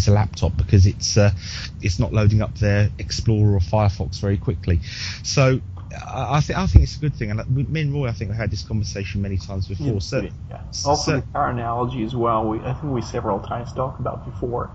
a laptop because it's not loading up their Explorer or Firefox very quickly. So I think it's a good thing, and me and Roy, I think, have had this conversation many times before. Also, the car analogy as well. I think we several times talked about before.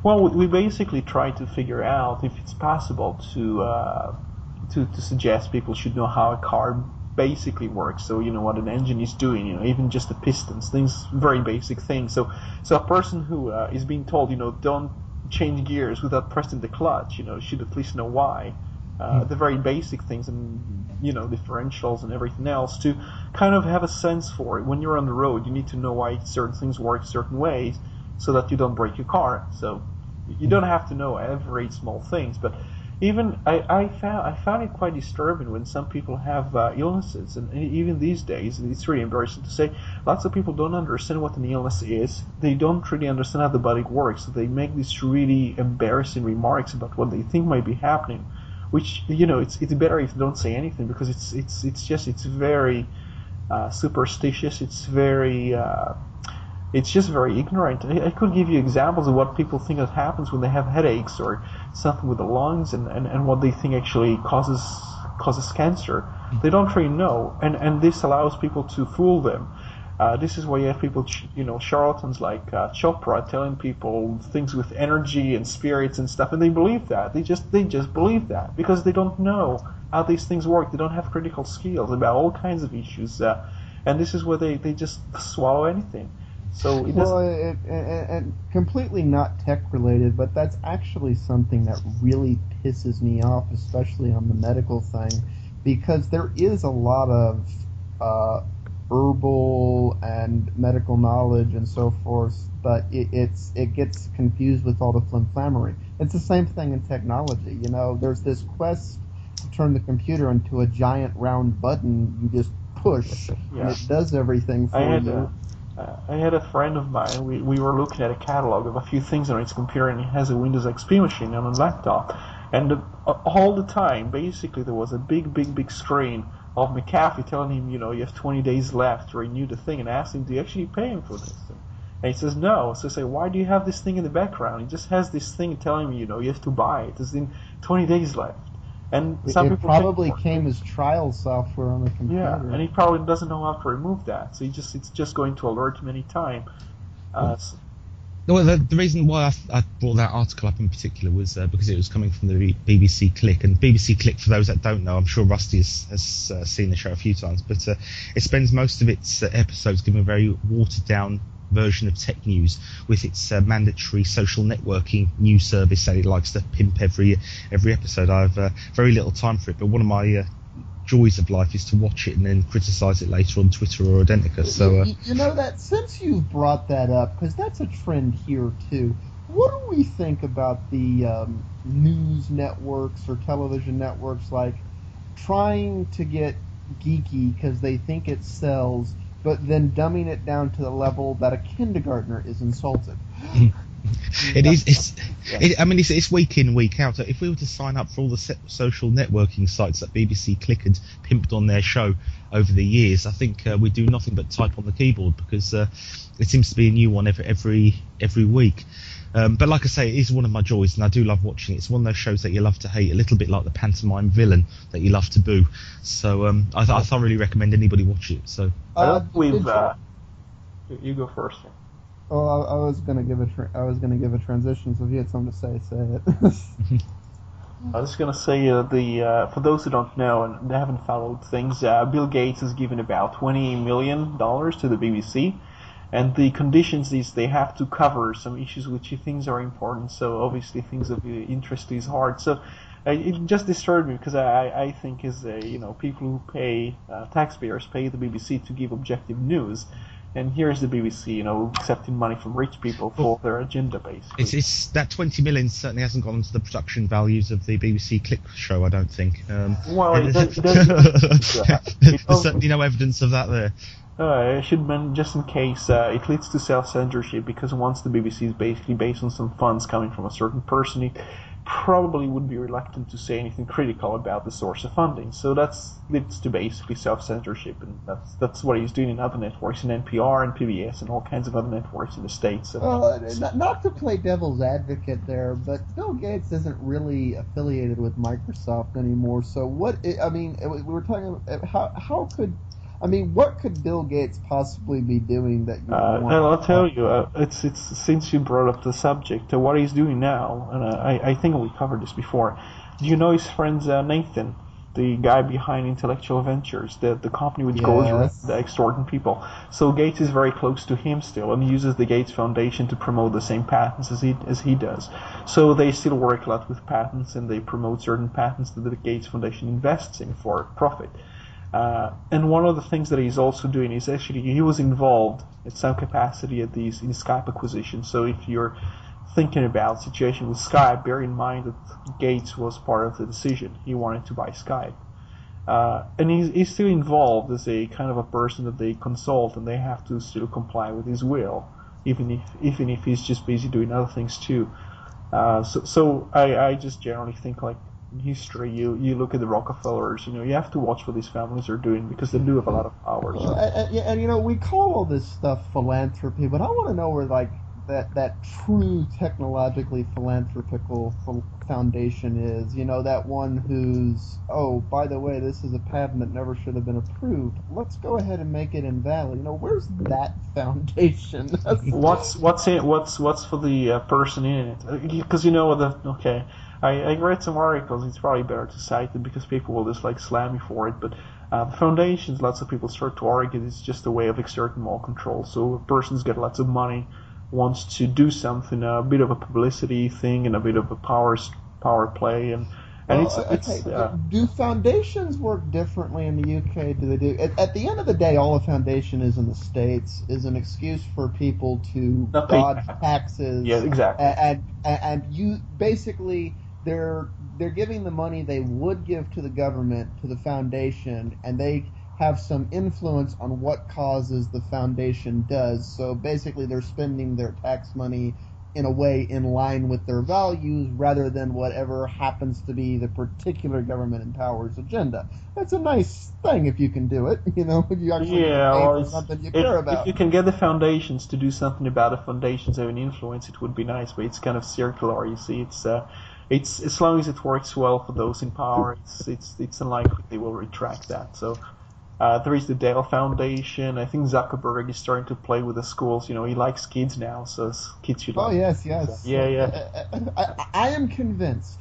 Well, we basically try to figure out if it's possible to suggest people should know how a car basically works. So what an engine is doing. Even just the pistons, things, very basic things. So a person who is being told, don't change gears without pressing the clutch, should at least know why. The very basic things, and differentials and everything else, to kind of have a sense for it. When you're on the road, you need to know why certain things work certain ways, so that you don't break your car. So you don't have to know every small things, but even I found it quite disturbing when some people have illnesses, and even these days, it's really embarrassing to say, lots of people don't understand what an illness is. They don't really understand how the body works, so they make these really embarrassing remarks about what they think might be happening. Which it's better if you don't say anything, because it's very superstitious. It's just very ignorant. I could give you examples of what people think that happens when they have headaches or something with the lungs, and what they think actually causes cancer. They don't really know, and this allows people to fool them. This is why you have people, charlatans like Chopra, telling people things with energy and spirits and stuff, and they believe that. They just believe that because they don't know how these things work. They don't have critical skills about all kinds of issues, and this is where they just swallow anything. So and completely not tech related, but that's actually something that really pisses me off, especially on the medical thing, because there is a lot of herbal and medical knowledge and so forth, but it gets confused with all the flimflammery. It's the same thing in technology. There's this quest to turn the computer into a giant round button you just push, and it does everything for you. I had a friend of mine, we were looking at a catalog of a few things on his computer, and he has a Windows XP machine on a laptop. And all the time, basically, there was a big screen of McAfee telling him, you have 20 days left to renew the thing, and asked him, do you actually pay him for this? And he says, no. So I say, why do you have this thing in the background? He just has this thing telling me, you have to buy it. There's 20 days left. And some people probably came as trial software on the computer. Yeah, and he probably doesn't know how to remove that. So it's just going to alert him anytime. Well, the reason why I brought that article up in particular was because it was coming from the BBC Click. And BBC Click, for those that don't know, I'm sure Rusty has seen the show a few times, but it spends most of its episodes giving a very watered-down version of tech news, with its mandatory social networking news service that it likes to pimp every episode. I have very little time for it, but one of my joys of life is to watch it and then criticize it later on Twitter or Identica. So that since you've brought that up, because that's a trend here too, what do we think about the news networks or television networks like trying to get geeky because they think it sells, but then dumbing it down to the level that a kindergartner is insulted? It's week in, week out. If we were to sign up for all the social networking sites that BBC Click had pimped on their show over the years, I think we'd do nothing but type on the keyboard, because it seems to be a new one every week. But like I say, it is one of my joys, and I do love watching it. It's one of those shows that you love to hate, a little bit like the pantomime villain that you love to boo. So I thoroughly recommend anybody watch it. So you go first. Oh, I was gonna give a transition. So if you had something to say it. I was gonna say for those who don't know and they haven't followed things, Bill Gates has given about $20 million to the BBC, and the conditions is they have to cover some issues which he thinks are important. So obviously things of interest to his heart. So it just disturbed me, because I think people who pay taxpayers pay the BBC to give objective news. And here's the BBC, accepting money from rich people for their agenda, basically. It's that 20 million certainly hasn't gone into the production values of the BBC Click show, I don't think. There's certainly no evidence of that there. I should mention, just in case, it leads to self-censorship, because once the BBC is basically based on some funds coming from a certain person, probably would be reluctant to say anything critical about the source of funding. So that leads to basically self-censorship, and that's what he's doing in other networks, in NPR and PBS and all kinds of other networks in the States. So, not to play devil's advocate there, but Bill Gates isn't really affiliated with Microsoft anymore. So we were talking about what could Bill Gates possibly be doing that you want? Well, I'll tell you, it's since you brought up the subject, what he's doing now, and I think we covered this before. Do you know his friend Nathan, the guy behind Intellectual Ventures, the company which goes around extorting people? So Gates is very close to him still, and uses the Gates Foundation to promote the same patents as he does. So they still work a lot with patents, and they promote certain patents that the Gates Foundation invests in for profit. And one of the things that he's also doing is actually he was involved at some capacity in Skype acquisition. So if you're thinking about the situation with Skype, bear in mind that Gates was part of the decision. He wanted to buy Skype. And he's still involved as a kind of a person that they consult, and they have to still comply with his will, even if he's just busy doing other things too. So I just generally think, like, in history, you look at the Rockefellers, you have to watch what these families are doing, because they do have a lot of power. And we call all this stuff philanthropy, but I want to know where, like, that true technologically philanthropical foundation is. That one who's, oh, by the way, this is a patent that never should have been approved. Let's go ahead and make it invalid. Where's that foundation? What's for the person in it? Because I read some articles. It's probably better to cite it because people will just slam me for it. But the foundations, lots of people start to argue, it's just a way of exerting more control. So a person's got lots of money, wants to do something, a bit of a publicity thing and a bit of a power play, and do foundations work differently in the UK? Do they do? At the end of the day, all a foundation is in the States is an excuse for people to dodge taxes. Yeah, exactly. And you basically they're giving the money they would give to the government to the foundation, and they have some influence on what causes the foundation does. So basically they're spending their tax money in a way in line with their values rather than whatever happens to be the particular government in power's agenda. That's a nice thing if you can do it, if you actually pay for something you care about. If you can get the foundations to do something about the foundations having influence, it would be nice, but it's kind of circular, you see. It's as long as it works well for those in power, it's unlikely they will retract that. So there is the Dell Foundation. I think Zuckerberg is starting to play with the schools. He likes kids now, so kids should. Oh, yes. Yeah. I am convinced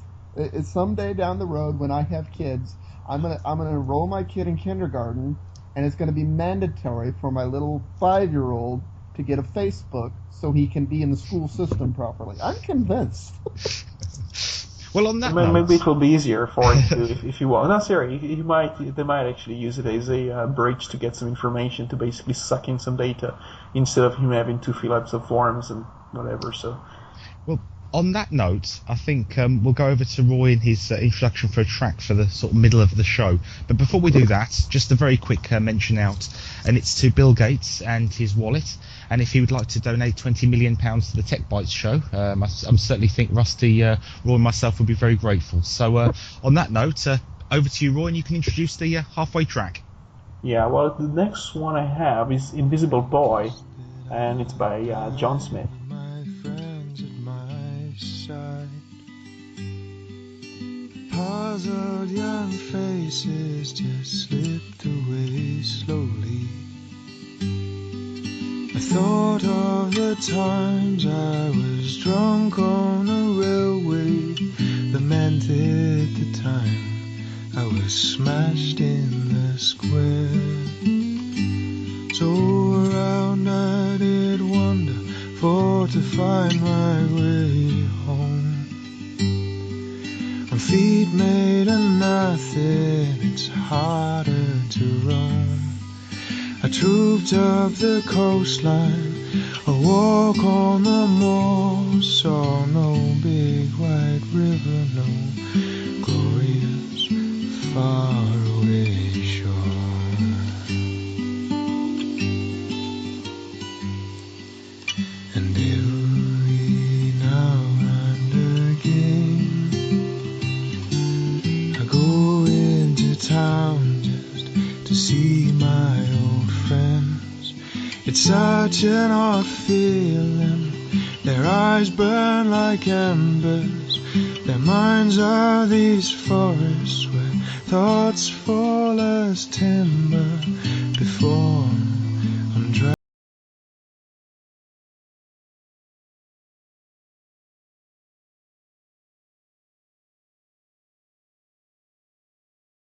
someday down the road when I have kids, I'm gonna enroll my kid in kindergarten, and it's gonna be mandatory for my little 5-year-old to get a Facebook so he can be in the school system properly. I'm convinced. Well, on that maybe it will be easier for him to, if you want. No, sorry, they might actually use it as a bridge to get some information, to basically suck in some data instead of him having to fill out some forms and whatever. So, well, on that note, I think we'll go over to Roy in his introduction for a track for the sort of middle of the show. But before we do that, just a very quick mention out, and it's to Bill Gates and his wallet. And if he would like to donate £20 million to the TechBytes show, I certainly think Rusty, Roy and myself would be very grateful. So on that note, over to you, Roy, and you can introduce the halfway track. Yeah, well, the next one I have is Invisible Boy, and it's by John Smith. Puzzled young faces just slipped away slowly. I thought of the times I was drunk on a railway, lamented the time I was smashed in the square. So around I did wander for to find my way home. On feet made of nothing, it's harder to roam. I trooped up the coastline, a walk on the moor, saw no big white river, no glorious faraway shore. And every now and again It's such an odd feeling. Their eyes burn like embers. Their minds are these forests where thoughts fall as timber.